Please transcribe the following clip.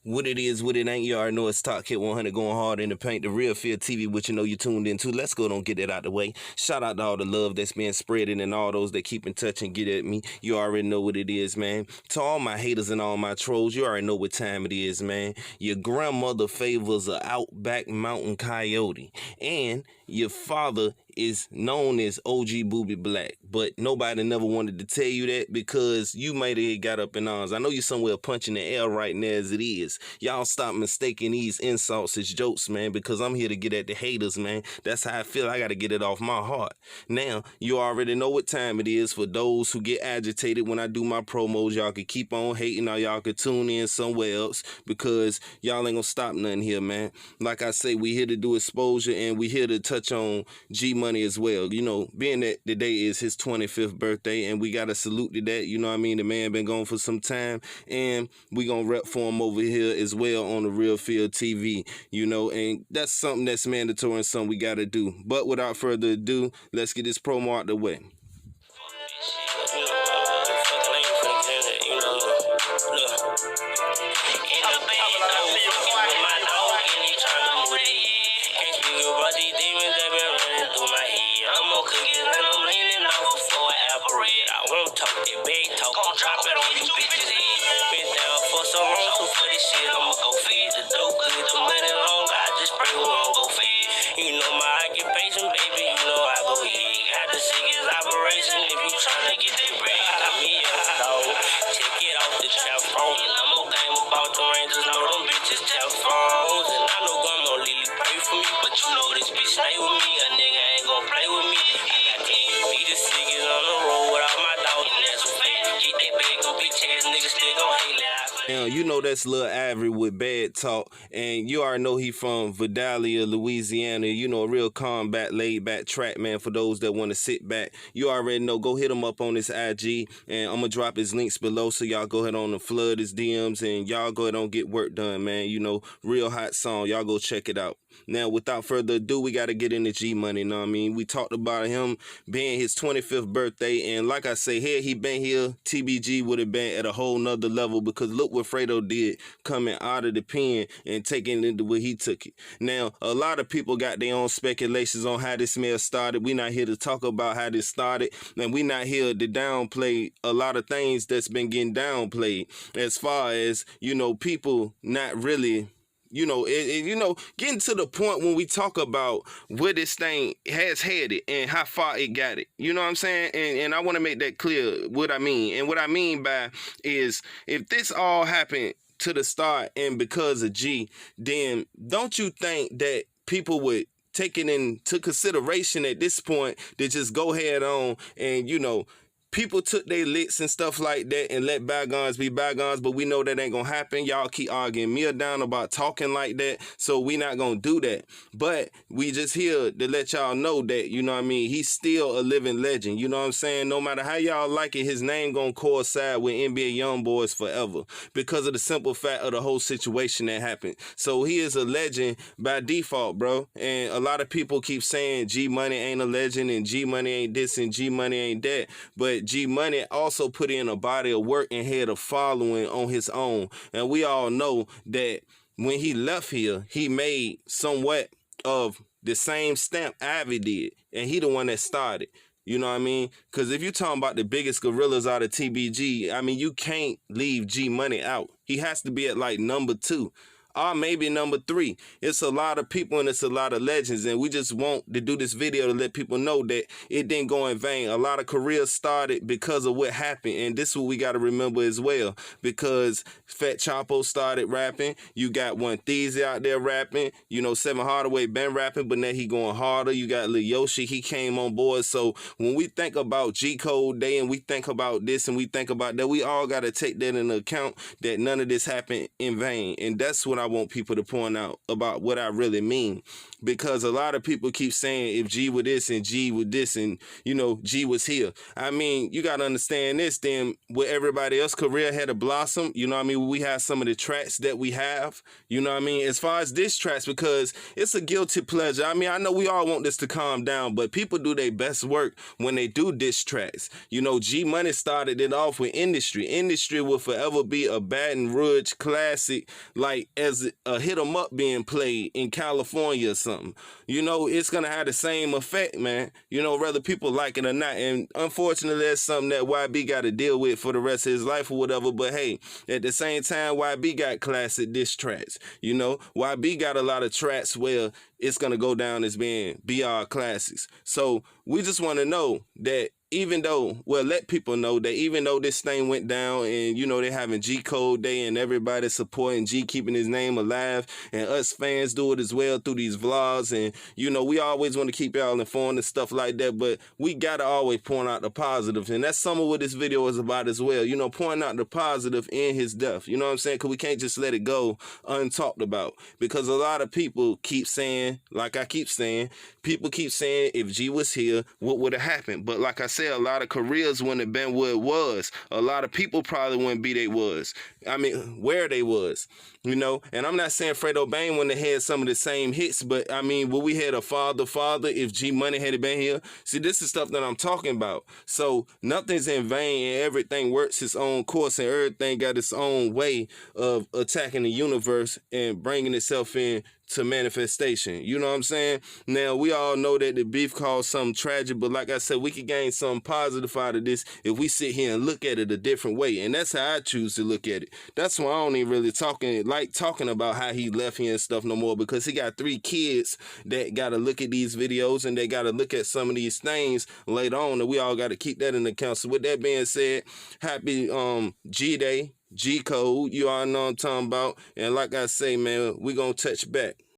What it is, what it ain't, you already know it's Talk Hit 100 going hard in the paint. The real Feeltv, which you know you tuned into. Let's go and get that out the way. Shout out to all the love that's being spreading and all those that keep in touch and get at me. You already know what it is, man. To all my haters and all my trolls, you already know what time it is, man. Your grandmother favors a outback mountain coyote. And your father is known as OG Booby Black. But nobody never wanted to tell you that because you might have got up in arms. I know you're somewhere punching the air right now as it is. Y'all stop mistaking these insults as jokes, man, because I'm here to get at the haters, man. That's how I feel. I got to get it off my heart. Now, you already know what time it is. For those who get agitated when I do my promos, y'all can keep on hating or y'all can tune in somewhere else because y'all ain't gonna stop nothing here, man. Like I say, we here to do exposure and we here to touch on G Money as well. You know, being that today is his 25th birthday and we got to salute to that. You know what I mean? The man been gone for some time and we gonna rep for him over here as well on the Real Feeltv, you know, and that's something that's mandatory and something we got to do. But without further ado, let's get this promo out the way. Drop it on you bitches' head. Been down for so long, so for this shit, I'ma go feed the dope good, the money long, I just pray we won't go feed. You know my occupation, baby, you know I go eat. Got the sickest operation if you tryna get that bread. Got me a dog, check it off the trap phone. And I'm more game about the Rangers, know them bitches tap phones. And I know Grandma Lily pray for me, but you know this bitch stay with me. A nigga ain't gon' play with me. I got to be the sickest on the road without my dog, and that's what fate. Get that bag, go bitch ass niggas still gon' hate that. Now, you know that's Lil Avery with Bad Talk, and you already know he from Vidalia, Louisiana. You know, a real combat, laid-back track, man, for those that want to sit back. You already know, go hit him up on his IG, and I'm going to drop his links below, so y'all go ahead on and flood his DMs, and y'all go ahead on get work done, man. You know, real hot song. Y'all go check it out. Now, without further ado, we got to get into G Money, you know what I mean? We talked about him being his 25th birthday, and like I say, had he been here, TBG would have been at a whole nother level because look what Fredo did coming out of the pen and taking it into where he took it. Now, a lot of people got their own speculations on how this man started. We not here to talk about how this started, and we not here to downplay a lot of things that's been getting downplayed as far as, you know, people not really... You know, getting to the point when we talk about where this thing has headed and how far it got it. You know what I'm saying? And I want to make that clear what I mean. And what I mean by is if this all happened to the start and because of G, then don't you think that people would take it into consideration at this point to just go head on and, you know, people took their licks and stuff like that and let bygones be bygones, but we know that ain't gonna happen. Y'all keep arguing me down about talking like that, so we not gonna do that. But we just here to let y'all know that, you know what I mean, he's still a living legend. You know what I'm saying? No matter how y'all like it, his name gonna coincide with NBA YoungBoys forever because of the simple fact of the whole situation that happened. So he is a legend by default, bro. And a lot of people keep saying G Money ain't a legend and G Money ain't this and G Money ain't that, but G Money also put in a body of work and had a following on his own. And we all know that when he left here, he made somewhat of the same stamp Ivy did. And he the one that started. You know what I mean? Because if you're talking about the biggest gorillas out of TBG, I mean, you can't leave G Money out. He has to be at like number 2. Or maybe number 3. It's a lot of people and it's a lot of legends, and we just want to do this video to let people know that it didn't go in vain. A lot of careers started because of what happened, and this is what we got to remember as well, because Fat Chapo started rapping. You got One Theezy out there rapping. You know, Seven Hardaway been rapping, but now he going harder. You got Lil Yoshi, he came on board. So when we think about G Code Day and we think about this and we think about that, we all got to take that into account that none of this happened in vain, and that's what I want people to point out about what I really mean. Because a lot of people keep saying if G with this and G with this and, you know, G was here. I mean, you got to understand this, then with everybody else career had to blossom, you know what I mean? We have some of the tracks that we have, you know what I mean? As far as diss tracks, because it's a guilty pleasure. I mean, I know we all want this to calm down, but people do their best work when they do diss tracks. You know, G Money started it off with Industry. Industry will forever be a Baton Rouge classic, like as a hit 'em up being played in California or something. You know, it's gonna have the same effect, man. You know, whether people like it or not. And unfortunately, that's something that YB got to deal with for the rest of his life or whatever. But hey, at the same time, YB got classic diss tracks. You know, YB got a lot of tracks where it's gonna go down as being BR classics. So we just want to know that even though, well, let people know that even though this thing went down and, you know, they're having G Code Day and everybody supporting G, keeping his name alive, and us fans do it as well through these vlogs. And, you know, we always want to keep y'all informed and stuff like that, but we got to always point out the positives. And that's some of what this video is about as well. You know, pointing out the positive in his death. You know what I'm saying? Because we can't just let it go untalked about. Because a lot of people keep saying, like I keep saying, people keep saying if G was here, what would have happened? But like I said, a lot of careers wouldn't have been where it was. A lot of people probably wouldn't be they was. I mean, where they was, you know? And I'm not saying Fredo Bang wouldn't have had some of the same hits, but I mean, would we had a father if G Money had been here? See, this is stuff that I'm talking about. So nothing's in vain and everything works its own course and everything got its own way of attacking the universe and bringing itself in to manifestation. You know what I'm saying? Now, we all know that the beef caused something tragic, but like I said, we could gain something positive out of this if we sit here and look at it a different way. And that's how I choose to look at it. That's why I don't even really talking about how he left here and stuff no more, because he got 3 kids that got to look at these videos and they got to look at some of these things later on, and we all got to keep that in account. So with that being said, happy G-Day, G-Code, you all know what I'm talking about. And like I say, man, we gonna touch back.